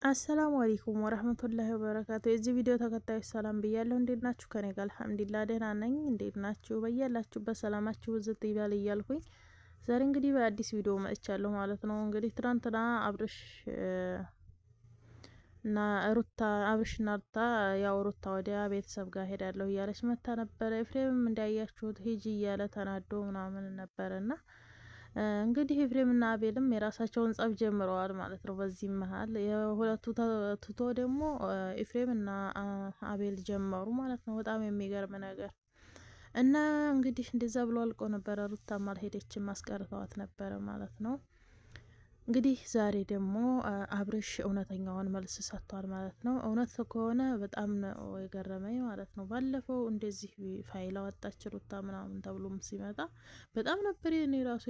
አሰላሙ አለይኩም ወራህመቱላሂ ወበረካቱ። የዚህ ቪዲዮ ተከታዮች ሰላም ብያለሁ። እንዴት ናችሁ? ከኔ ጋር አልሐምዱሊላህ ደህና ነኝ። እንዴት ናችሁ? በያላችሁበት ሰላማችሁ ብዝት ይበል እያልኩኝ ዛሬ እንግዲህ በአዲስ ቪዲዮ መጥቻለሁ ማለት ነው። እንግዲህ ትናንትና እና አብርሽና ሩታ ያው ሩታ ወዲያ ቤተሰብ ጋር ሄዳለሁ እያለች መታ ነበረ። ኤፍሬምም እንዳያችሁት ሂጂ እያለ ተናዶ ምናምን ነበረና እንግዲህ ኤፍሬምና አቤልም የራሳቸውን ጸብ ጀምረዋል ማለት ነው። በዚህ መሀል የሁለቱ ትቶ ደግሞ ኤፍሬምና አቤል ጀመሩ ማለት ነው። በጣም የሚገርም ነገር እና እንግዲህ እንደዛ ብሎ አልቆ ነበረ። ሩታም አልሄደችም አስቀርተዋት ነበረ ማለት ነው። እንግዲህ ዛሬ ደግሞ አብርሽ እውነተኛውን መልስ ሰጥቷል ማለት ነው። እውነት ከሆነ በጣም ነው የገረመኝ ማለት ነው። ባለፈው እንደዚህ ፋይል አወጣች ሩታ ምናምን ተብሎም ሲመጣ በጣም ነበር እኔ ራሱ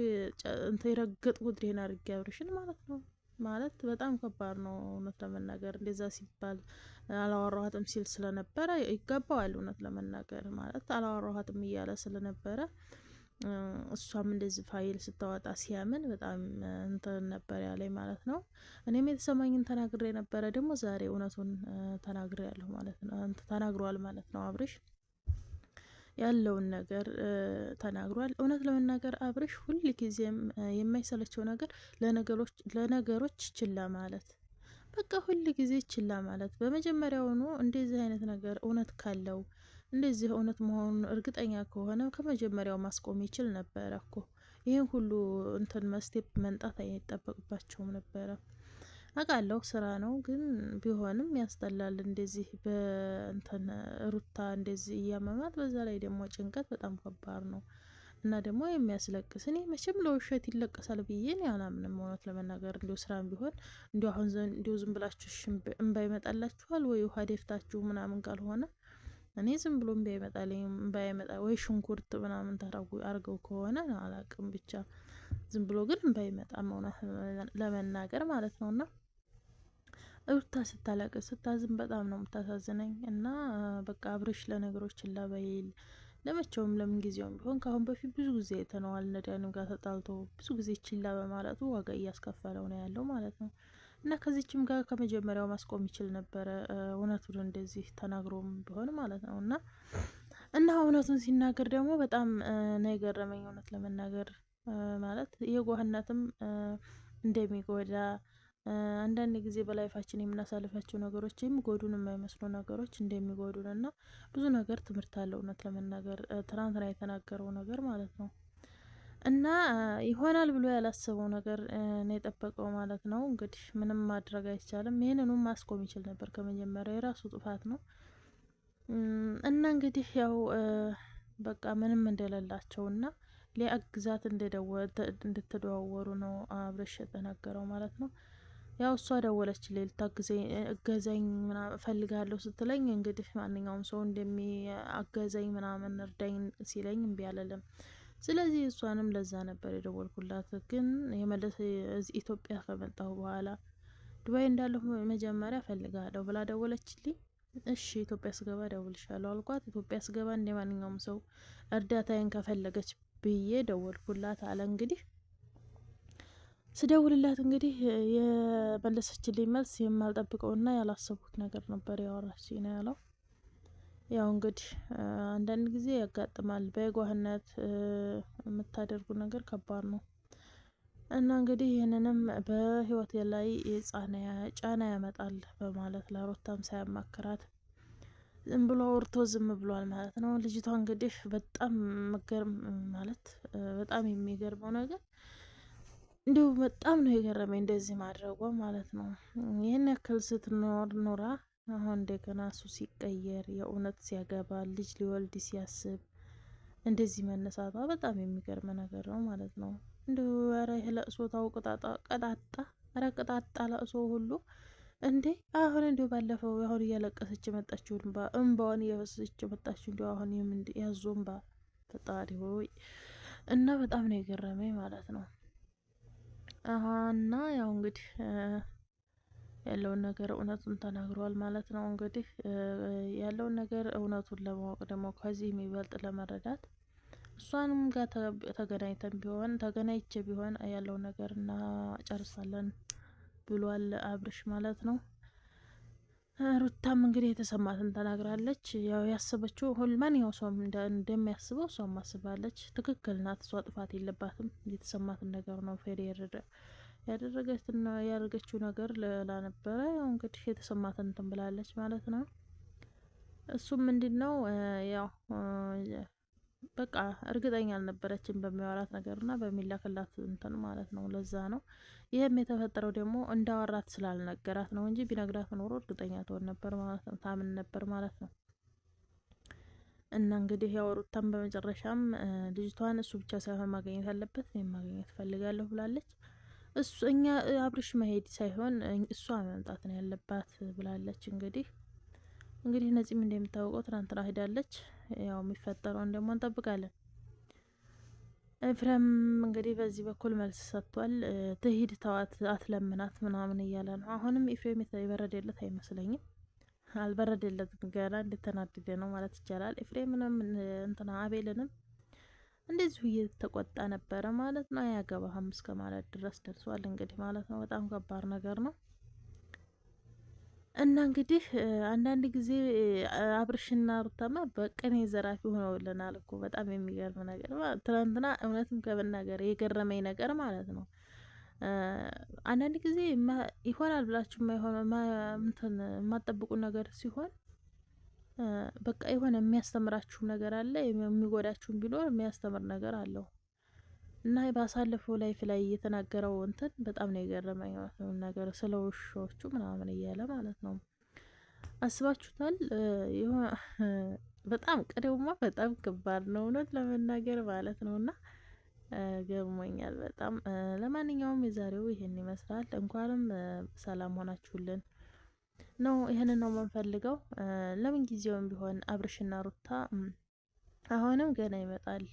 የረገጥኩት ዴና አድርጌ አብርሽን ማለት ነው። ማለት በጣም ከባድ ነው እውነት ለመናገር እንደዛ ሲባል አላወራኋትም ሲል ስለነበረ ይገባዋል። እውነት ለመናገር ማለት አላወራኋትም እያለ ስለነበረ እሷም እንደዚህ ፋይል ስታወጣ ሲያምን በጣም እንትን ነበር ያለኝ ማለት ነው። እኔም የተሰማኝን ተናግሬ ነበረ። ደግሞ ዛሬ እውነቱን ተናግሬያለሁ ማለት ነው። ተናግሯል ማለት ነው። አብርሽ ያለውን ነገር ተናግሯል። እውነት ለመናገር አብርሽ ሁል ጊዜም የማይሰለቸው ነገር ለነገሮች ችላ ማለት፣ በቃ ሁል ጊዜ ችላ ማለት። በመጀመሪያውኑ እንደዚህ አይነት ነገር እውነት ካለው እንደዚህ እውነት መሆኑን እርግጠኛ ከሆነ ከመጀመሪያው ማስቆም ይችል ነበረ እኮ። ይህን ሁሉ እንትን መስቴፕ መንጣት አይጠበቅባቸውም ነበረ። አውቃለሁ ስራ ነው፣ ግን ቢሆንም ያስጠላል። እንደዚህ በእንትን ሩታ እንደዚህ እያመማት፣ በዛ ላይ ደግሞ ጭንቀት በጣም ከባድ ነው እና ደግሞ የሚያስለቅስ። እኔ መቼም ለውሸት ይለቀሳል ብዬ እኔ አላምንም። እውነት ለመናገር እንዲሁ ስራም ቢሆን እንዲሁ አሁን እንዲሁ ዝም ብላችሁ እምባ ይመጣላችኋል ወይ ውሃ ደፍታችሁ ምናምን ካልሆነ እኔ ዝም ብሎ እምባ ይመጣልኝ። እምባ ይመጣ ወይ ሽንኩርት ምናምን አርገው ከሆነ አላቅም፣ ብቻ ዝም ብሎ ግን እምባ ይመጣም እውነት ለመናገር ማለት ነውና ሩታ ስታለቅስ ስታዝን በጣም ነው የምታሳዝነኝ። እና በቃ አብርሽ ለነገሮች ችላ በይል። ለመቼውም ለምን ጊዜውም ቢሆን ከአሁን በፊት ብዙ ጊዜ አይተነዋል። ነዳኒም ጋር ተጣልቶ ብዙ ጊዜ ችላ በማለቱ ዋጋ እያስከፈለው ነው ያለው ማለት ነው። እና ከዚችም ጋር ከመጀመሪያው ማስቆም ይችል ነበረ፣ እውነቱን እንደዚህ ተናግሮም ቢሆን ማለት ነው። እና እውነቱን ሲናገር ደግሞ በጣም ነው የገረመኝ እውነት ለመናገር ማለት የዋህነትም እንደሚጎዳ አንዳንድ ጊዜ በላይፋችን የምናሳልፋቸው ነገሮች የሚጎዱን የማይመስሉ ነገሮች እንደሚጎዱን እና ብዙ ነገር ትምህርት አለው እውነት ለመናገር ትናንትና የተናገረው ነገር ማለት ነው። እና ይሆናል ብሎ ያላሰበው ነገር ነው የጠበቀው ማለት ነው። እንግዲህ ምንም ማድረግ አይቻልም። ይህንኑም ማስቆም ይችል ነበር ከመጀመሪያው፣ የራሱ ጥፋት ነው። እና እንግዲህ ያው በቃ ምንም እንደሌላቸውና ሊያግዛት እንድትደዋወሩ ነው አብርሽ የተናገረው ማለት ነው። ያው እሷ ደወለችልኝ ልታግዘኝ እገዘኝ ምናምን እፈልጋለሁ ስትለኝ እንግዲህ ማንኛውም ሰው እንደሚያገዘኝ ምናምን እርዳኝ ሲለኝ እምቢ አልልም። ስለዚህ እሷንም ለዛ ነበር የደወልኩላት። ግን የመለሰ ኢትዮጵያ ከመጣሁ በኋላ ዱባይ እንዳለሁ መጀመሪያ እፈልጋለሁ ብላ ደወለችልኝ። እሺ ኢትዮጵያ ስገባ ደውልሻለሁ አልኳት። ኢትዮጵያ ስገባ እንደ ማንኛውም ሰው እርዳታዬን ከፈለገች ብዬ ደወልኩላት አለ። እንግዲህ ስደውልላት እንግዲህ የመለሰችልኝ መልስ የማልጠብቀውና ያላሰብኩት ነገር ነበር ያወራችኝ ነው ያለው። ያው እንግዲህ አንዳንድ ጊዜ ያጋጥማል። በየዋህነት የምታደርጉ ነገር ከባድ ነው እና እንግዲህ ይህንንም በህይወቴ ላይ ጫና ያመጣል በማለት ለሩታም ሳያማክራት ዝም ብሎ አውርቶ ዝም ብሏል ማለት ነው። ልጅቷ እንግዲህ በጣም መገርም ማለት በጣም የሚገርመው ነገር እንዲሁ በጣም ነው የገረመኝ እንደዚህ ማድረጓ ማለት ነው። ይህን ያክል ስትኖር ኖራ አሁን እንደገና እሱ ሲቀየር የእውነት ሲያገባ ልጅ ሊወልድ ሲያስብ እንደዚህ መነሳቷ በጣም የሚገርም ነገር ነው ማለት ነው። እንዲሁ ኧረ ይሄ ለእሶ ታው ቀጣጣ ኧረ ቀጣጣ ለእሶ ሁሉ እንዴ! አሁን እንዲሁ ባለፈው አሁን እያለቀሰች የመጣችው እንባዋን እያፈሰሰች የመጣችው እንዲሁ አሁን ያዞ እንባ ፈጣሪ ሆይ! እና በጣም ነው የገረመኝ ማለት ነው። እና ያው እንግዲህ ያለውን ነገር እውነቱን ተናግሯል ማለት ነው። እንግዲህ ያለውን ነገር እውነቱን ለማወቅ ደግሞ ከዚህ የሚበልጥ ለመረዳት እሷንም ጋር ተገናኝቼ ቢሆን ያለውን ነገር እናጨርሳለን ብሏል አብርሽ ማለት ነው። ሩታም እንግዲህ የተሰማትን ተናግራለች። ያው ያሰበችው ማንኛው ሰው እንደሚያስበው እሷም አስባለች። ትክክል ናት። እሷ ጥፋት የለባትም። የተሰማትን ነገር ነው ፌር ያደረገችው ነገር ሌላ ነበረ። ያው እንግዲህ የተሰማትን እንትን ብላለች ማለት ነው። እሱም ምንድን ነው ያው በቃ እርግጠኛ አልነበረችም በሚያወራት ነገርና በሚላክላት እንትን ማለት ነው። ለዛ ነው ይህም የተፈጠረው ደግሞ እንዳወራት ስላልነገራት ነው እንጂ ቢነግራት ኖሮ እርግጠኛ ትሆን ነበር ማለት ነው። ታምን ነበር ማለት ነው። እና እንግዲህ ያው ሩታም በመጨረሻም ልጅቷን እሱ ብቻ ሳይሆን ማግኘት ያለበት እኔም ማግኘት ፈልጋለሁ ብላለች። እኛ አብርሽ መሄድ ሳይሆን እሷ መምጣት ነው ያለባት ብላለች። እንግዲህ ነፂም እንደምታውቀው ትናንትና ሄዳለች። ያው የሚፈጠረውን ደግሞ እንጠብቃለን። ኤፍሬም እንግዲህ በዚህ በኩል መልስ ሰጥቷል። ትሂድ ተዋት፣ አትለምናት ምናምን እያለ ነው። አሁንም ኤፍሬም የበረደለት አይመስለኝም። አልበረደለትም፣ ገና እንደተናደደ ነው ማለት ይቻላል። ኤፍሬምንም እንትና አቤልንም እንደዚሁ እየተቆጣ ነበረ ማለት ነው። አያገባህም እስከ ማለት ድረስ ደርሷል እንግዲህ ማለት ነው። በጣም ከባድ ነገር ነው። እና እንግዲህ አንዳንድ ጊዜ አብርሽና ሩታማ በቅኔ ዘራፊ ሆነውልናል እኮ። በጣም የሚገርም ነገር ትናንትና እውነትም ከመናገር የገረመኝ ነገር ማለት ነው። አንዳንድ ጊዜ ይሆናል ብላችሁ የማጠብቁ ነገር ሲሆን በቃ የሆነ የሚያስተምራችሁም ነገር አለ፣ የሚጎዳችሁም ቢኖር የሚያስተምር ነገር አለው። እና ባሳለፈው ላይፍ ላይ የተናገረው እንትን በጣም ነው የገረመኝ ነገር ስለ ውሾቹ ምናምን እያለ ማለት ነው። አስባችሁታል? በጣም ቅኔውማ በጣም ከባድ ነው እውነት ለመናገር ማለት ነው። እና ገርሞኛል በጣም። ለማንኛውም የዛሬው ይሄን ይመስላል። እንኳንም ሰላም ሆናችሁልን ነው፣ ይሄንን ነው የምንፈልገው። ለምን ጊዜውም ቢሆን አብርሽና ሩታ አሁንም ገና ይመጣል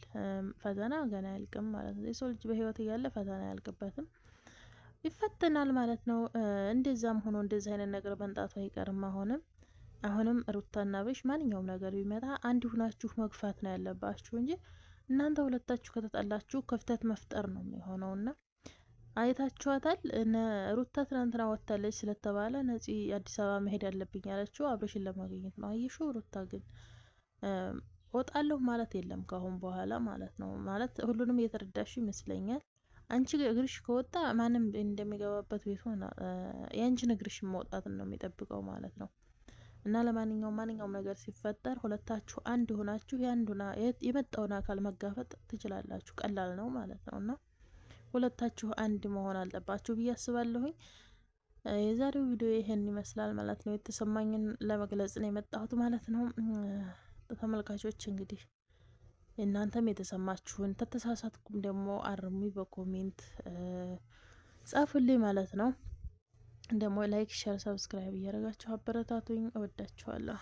ፈተና፣ ገና አያልቅም ማለት ነው። የሰው ልጅ በህይወት እያለ ፈተና አያልቅበትም፣ ይፈተናል ማለት ነው። እንደዛም ሆኖ እንደዚህ አይነት ነገር መንጣቱ አይቀርም። አሁንም ሩታና አብርሽ ማንኛውም ነገር ቢመጣ አንድ ሁናችሁ መግፋት ነው ያለባችሁ እንጂ እናንተ ሁለታችሁ ከተጣላችሁ ክፍተት መፍጠር ነው የሚሆነውና አይታችኋታል። ሩታ ትናንትና ወጥታለች ስለተባለ ነፂ አዲስ አበባ መሄድ ያለብኝ ያለችው አብርሽን ለማግኘት ነው። አየሹ ሩታ ግን ወጣለሁ ማለት የለም ካሁን በኋላ ማለት ነው። ማለት ሁሉንም እየተረዳሽ ይመስለኛል። አንቺ እግርሽ ከወጣ ማንም እንደሚገባበት ቤት ሆነ የአንቺን እግርሽን መውጣትን ነው የሚጠብቀው ማለት ነው። እና ለማንኛውም ማንኛውም ነገር ሲፈጠር ሁለታችሁ አንድ ሆናችሁ የመጣውን አካል መጋፈጥ ትችላላችሁ። ቀላል ነው ማለት ነው። እና ሁለታችሁ አንድ መሆን አለባችሁ ብዬ አስባለሁኝ። የዛሬው ቪዲዮ ይሄን ይመስላል ማለት ነው። የተሰማኝን ለመግለጽ ነው የመጣሁት ማለት ነው። ተመልካቾች እንግዲህ እናንተም የተሰማችሁን ተተሳሳትኩም ደግሞ አርሙ፣ በኮሜንት ጻፉልኝ ማለት ነው። ደግሞ ላይክ፣ ሼር፣ ሰብስክራይብ እያደረጋችሁ አበረታቱኝ። እወዳችኋለሁ።